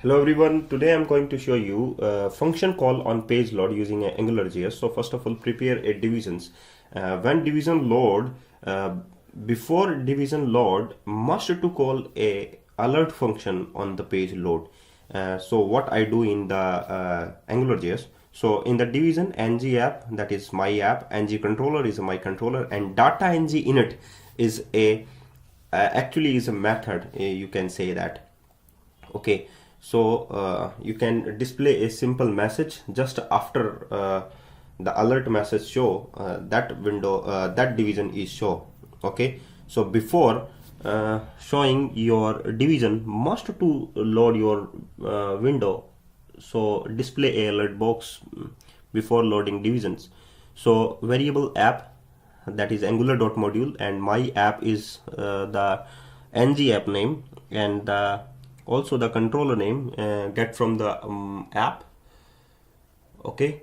Hello everyone, today I'm going to show you a function call on page load using AngularJS. So first of all, prepare a divisions. When division load, before division load, must to call a alert function on the page load. So what I do in the AngularJS, so in the division ng app, that is my app, ng controller is my controller, and data ng init is a actually is a method, you can say that. Okay, so you can display a simple message just after the alert message show, that window, that division is show. Okay, so before showing your division, must to load your window, so display a alert box before loading divisions. So variable app, that is angular.module, and my app is the ng app name, and also the controller name get from the app. Okay,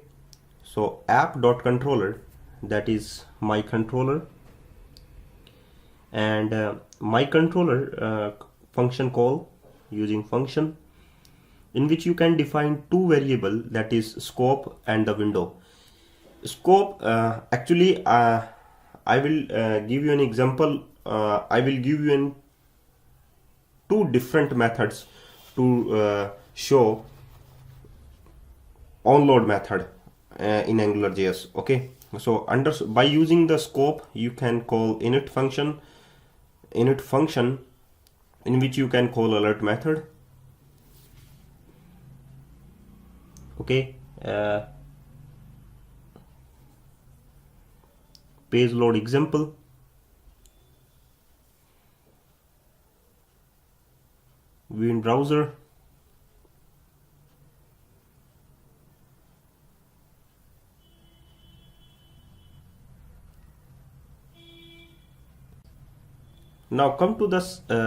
so app.controller, that is my controller, and my controller function call using function in which you can define two variable, that is scope and the window. Scope, actually I will give you an example. I will give you two different methods to show onload method in AngularJS. Okay, so by using the scope, you can call init function in which you can call alert method. Okay, page load example. View in browser. Now come to the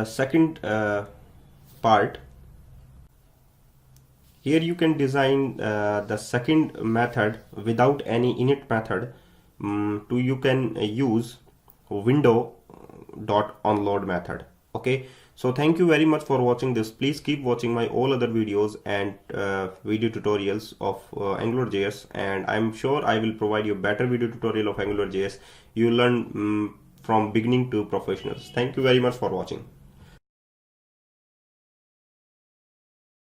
second part. Here you can design the second method without any init method. You can use window dot onload method. Okay, so thank you very much for watching this. Please keep watching my all other videos and video tutorials of AngularJS, and I'm sure I will provide you better video tutorial of AngularJS. You learn from beginning to professionals. Thank you very much for watching.